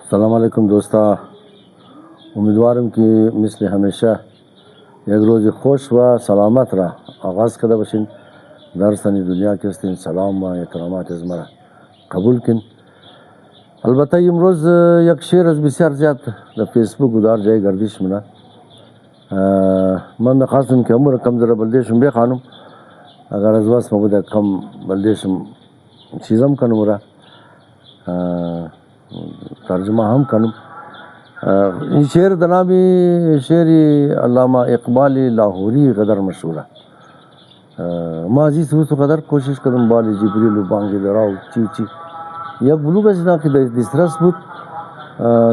السلام علیکم دوستا. امیدوارم که مثل همیشه یک روز خوش و سلامت را آغاز کرده باشین. در سنی دنیا که هستین سلام و احترامات از مرا قبول کن. البته امروز یک شعر از بسیار زیاد در فیسبوک و در جای گردش منه. من میخواستم که امور کم ذره بلدیشم بخوانم، اگر از واسه ما بوده کم بلدیشم چیزم کنم را ترجمه هم کنم. این شعر در نام شعر علامہ اقبال لاہوری قدر مشهوره. ما از این سوز قدر کوشش کردم بال جبریل و بانگ دراو چی چی یک بلوغ از اینا که دیسترس بود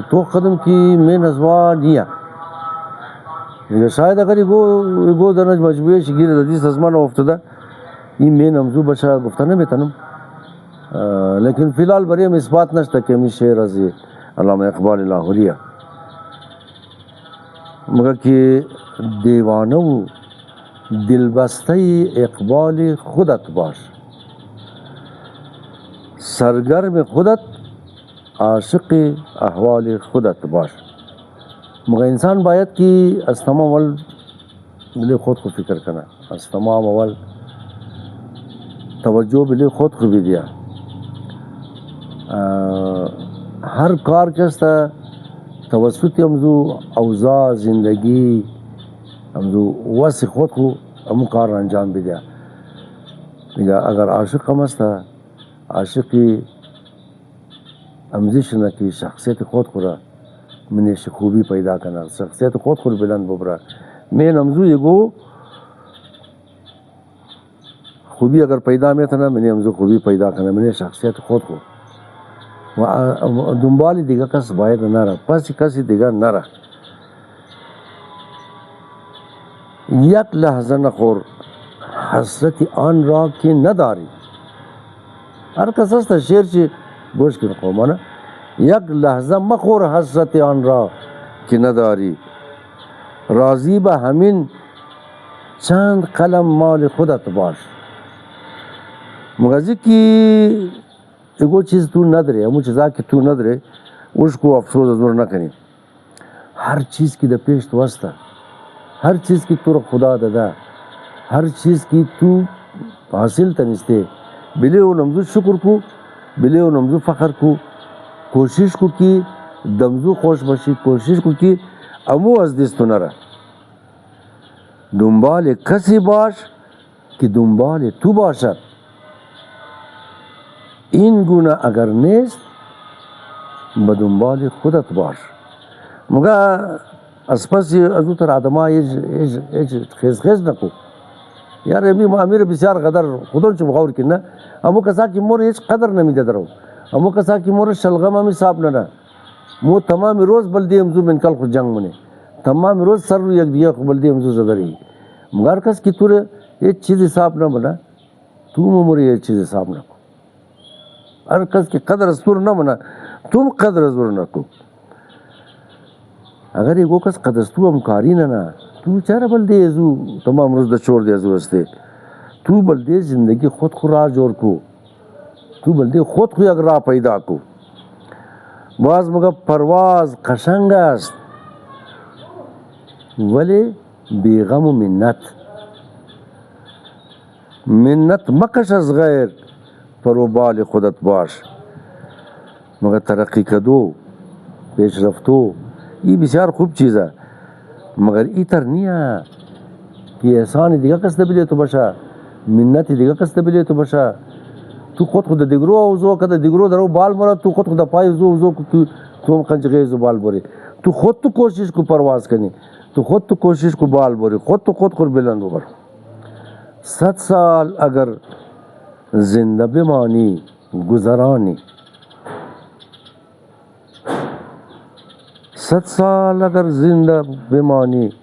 تو قدم کی من ازوا نیا دیگه شاید اگر ایگو دنج مجبوری شگیر دادیست از من افتاده این من امزو بشه گفته نمیتونم، لیکن فی الحال بریم اثبات نشته که می شعر از علامہ اقبال لاہوریه. مگر که دیوانه و دلبسته اقبال خودت باش، سرگرم خودت عاشق احوال خودت باش. مگر انسان باید که از تمام اول بلی خود کو فکر کنه، از تمام اول توجه بلی خود کو بیدیا. هر کار کسته توسط امزو اوضاع زندگی امزو واسه خود کو امو کار انجام بیدیا. میگه اگر عاشق هم است عاشقی امزیش نه که شخصیت خود خورا منش خوبی پیدا کنه، شخصیت خود خور بلند ببره. من امزو یگو خوبی اگر پیدا میتونه من امزو خوبی پیدا کنه، من شخصیت خود خور و دنبال دیگه کس باید نره، پس کسی دیگه نره. یک لحظه نخور حسرت آن را که نداری. هر کس هست شعر چی گوش کن قومانه. یک لحظه مخور حسرت آن را که نداری، راضی به همین چند قلم مال خودت باش. مگزی که اگو چیز تو نداره، همون چیزا که تو نداره اس کو افسوس ضرور نہ کنی. ہر چیز کی در پیش تو هسته، هر چیز کی تو رو خدا داده، هر چیز کی تو حاصل تنسته. بلی و نمزو شکر کو، بلی و نمزو فخر کو، کوشش کو کی دمزو خوش باشی، کوشش کو کی امو از دستو نره. دنبال کسی باش که دنبال تو باشد، این گونه اگر نیست به دنبال خودت باش. مگه از پس از او تر آدم هیچ خیز نکو. یار امیر بسیار قدر خودم چه بخور کنه، امو کسا کی مور هیچ قدر نمیده درو، امو کسا کی مور شلغم همی صاحب نه، مو تمام روز بلدی امزو منکل خود جنگ منه، تمام روز سر رو یک دیگه بلدی امزو زدری. مگر کس کی توره هیچ چیز حساب نه بنا، تو موری هیچ چیز حساب نکو. هر کس کی قدر استور نه بنا، تم قدر زور نکو. اگر ایگو کس قدر استو هم کاری نه، تو چرا بلدی ازو تمام روز دچور دی ازو استه. تو بلدی زندگی خود خو راه جور کو، تو بلدی خود خو یک راه پیدا کو. باز مگه پرواز قشنگ است ولی بیغم و منت مکش از غیر، پروبال خودت باش. مگه ترقی کدو پیش رفتو این بسیار خوب چیزه، مگر ای تر نیه که احسان دیگه کس بلی تو باشه، منت دیگه کس بلی تو باشه. تو خود دیگرو اوزو کده دیگرو درو بال مرا، تو خود پای اوزو که تو هم قنچغه زو بال بری. تو خود تو کوشش کو پرواز کنی، تو خود تو کوشش کو بال بری، خود خور بلند ببر. 100 سال اگر زنده بمانی گذرانی، 100 سال اگر زنده بمانی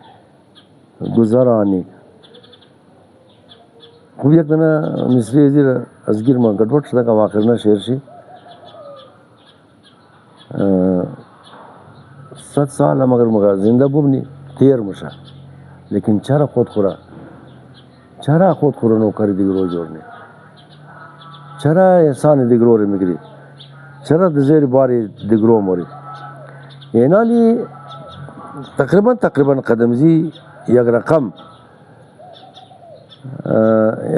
گذرانی. خوب یک دنه مصری ازیر از گیر ما گدوٹ شده که واقعنا شعر شی 100 سال هم اگر مگه زنده بمانی تیر مشه، لیکن چرا خود خورا نوکری دیگرو جورنی، چرا احسان دیگرو رو میگری، چرا دزیر باری دیگرو موری. اینالی تقریبا قدمزی یک رقم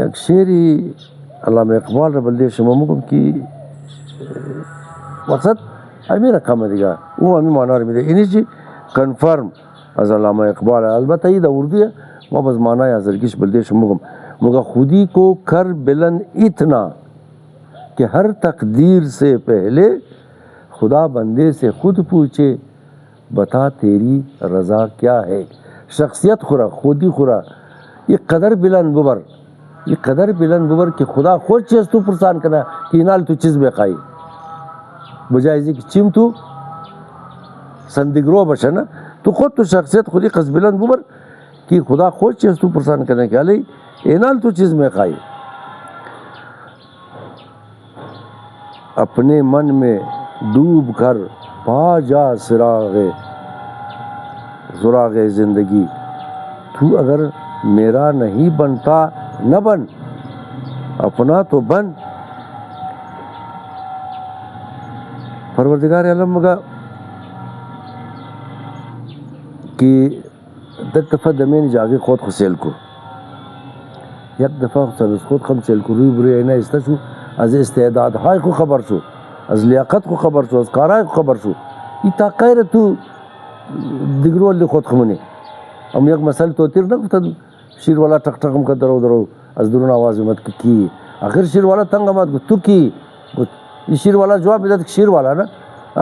یک شعری علامه اقبال را بلده شما مگم که مقصد همین رقم دیگه او همین معنا رو میده. اینی چی کنفرم از علامه اقبال، البته یہ دا اردو ہے، ما بس معنی ازرگیش بلده شما مگم مگر خودی کو کر بلند اتنا کہ ہر تقدیر سے پہلے خدا بندے سے خود پوچھے بتا تیری رضا کیا ہے. شخصیت خورا خودی خورا یہ قدر بلند ببر کہ خدا خود چیز تو پرسان کرنا کہ انال تو چیز بے قائی بجائے کہ چیم تو سندگرو بشا نا تو خود تو شخصیت خودی قص بلند ببر کہ خدا خود چیز تو پرسان کرنا کہ علی انال تو چیز میں قائی. اپنے من میں ڈوب کر پا جا سراغ زندگی تو اگر میرا نہیں بنتا نہ بن اپنا تو بن. پروردگار عالم مگا کہ یک دفعہ دمین جاگے خود خسیل کو یک دفعہ خود خمسیل کو روی بروی اینا استا شو از استعداد های کو خبر شو از لیاقت کو خبر شو از کارای کو خبر شو ای تا غیر تو دیگرو لی خود خمونی ام یک مسئله تو تیر نکتا شیر والا ٹک ٹکم کا درو از درون آواز مت کی آخر شیر والا تنگ مت تو کی شیر والا جواب دیتا شیر والا نا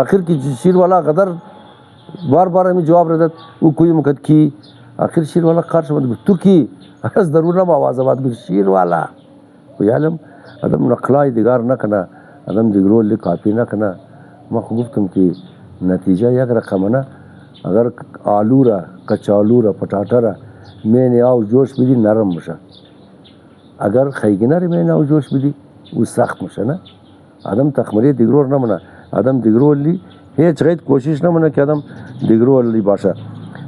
آخر کی شیر والا قدر بار ہمیں جواب رہتا وہ کوئی مقد کی آخر شیر والا خارش مت تو کی از درون آواز مت شیر والا کوئی عالم ادم نقلائی دیگار نہ کنا ادم دیگرو لی کافی نہ کنا. ما گفتم کہ نتیجہ یک رقم نا اگر آلو را کچالو را پٹاٹا را میں نے آو جوش بیدی نرم مشا اگر خیگینا ری میں نے آو جوش بیدی وہ سخت مشا نا. آدم تخمری دیگرو نہ منا آدم دیگرو لی ہیچ غید کوشش نہ منا کہ آدم دیگرو لی باشا.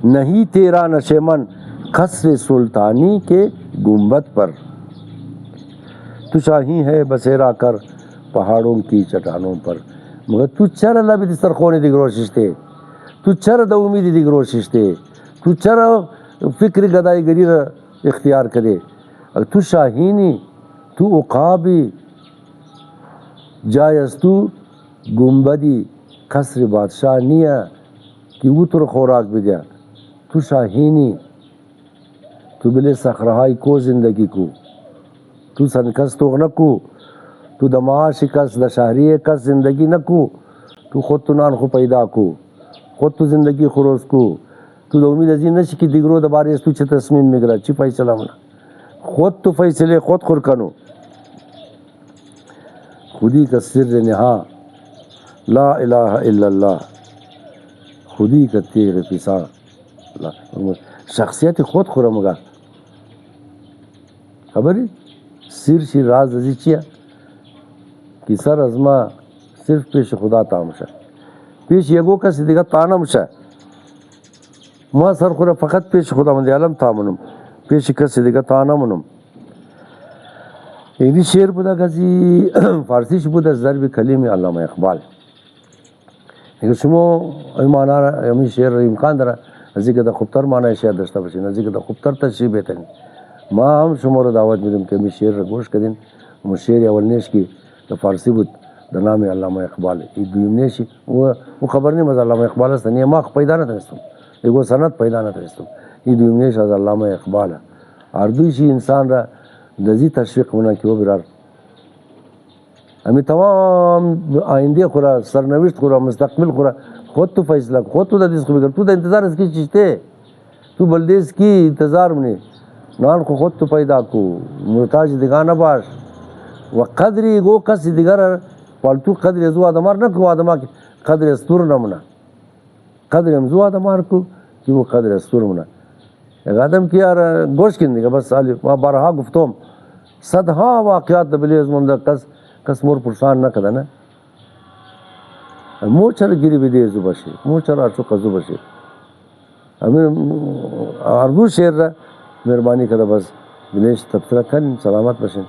نہیں تیرا نشیمن قصر سلطانی کے گنبد پر تو شاہی ہے بسیرا کر پہاڑوں کی چٹانوں پر مگر تو چر اللہ بھی دسترخوانی دیگرو ششتے تو چر دا امیدی دیگرو ششتے تو چر فکر گدائی گری را اختیار کرے تو شاہینی تو عقابی جایز تو گنبدی قصر بادشاہ نیا کہ وہ تر خوراک بھی تو شاہینی تو بلے سخرہائی کو زندگی کو تو سنکس تو نکو تو دماغ کس دا شہری کس زندگی نکو تو خود تو نان خو پیدا کو خود تو زندگی خروز کو تو دا امید ازین نشی کی دیگرو دا باری اس تو چھ تصمیم مگرا چی فیصلہ منا خود تو فیصلے خود خور کنو. خودی کا سر نہا لا الہ الا اللہ خودی کا تیغ پیسا شخصیت خود خورا مگا خبری سر شی راز ازی چیا کہ سر از ما صرف پیش خدا تامشا پیش یگو کسی دیگه تانمشا ما سر خورا فقط پیش خدا مندی علم تامنم پیش کسی دیگه تانمنم. اینی شعر بودا کسی فارسیش بودا ضرب کلیم علامه اقبال اگر شما ایمانا همین شعر امکان داره ازی که دا خوبتر معنی شعر داشته باشین ازی که دا خوبتر تشریح بهترین ما هم شما رو دعوت میدم که همین شعر رو گوش کردین. اما شعر اولنیش کی دا فارسی بود دا نام علامه اقبال ای دویمنیشی و خبر نیم از علامه اقبال است نیم ما پیدا نتونستم ایگو سند پیدا نتونستم ای دویمنیش از علامه اقبال اردویشی انسان را دزی تشویق منا که و برار ہمیں تمام آئندے خورا سرنوشت خورا مستقبل خورا خود تو فیصلہ خود تو دا دیس کو بگر تو دا انتظار اس کی چیزتے تو بلدیس کی انتظار منی نان کو خود تو پیدا کو محتاج دگانا باش و قدری گو کسی دیگر پالتو قدر ازو آدمار نکو آدمار قدر استور نمنا قدر امزو آدمار کو کہ وہ قدر استور منا. ایک آدم کی یار گوش کن دیگا بس سالی ما بارہا گفتوم صدہا واقعات دبلی از مندر کس مور پرسان نہ کدا نا مور چل گیری بھی دیر زو بشی مور چل آرچو قزو بشی ہمیں ارگو شیر رہا مہربانی کرا بس دنیش تبصرہ کن سلامت بشن.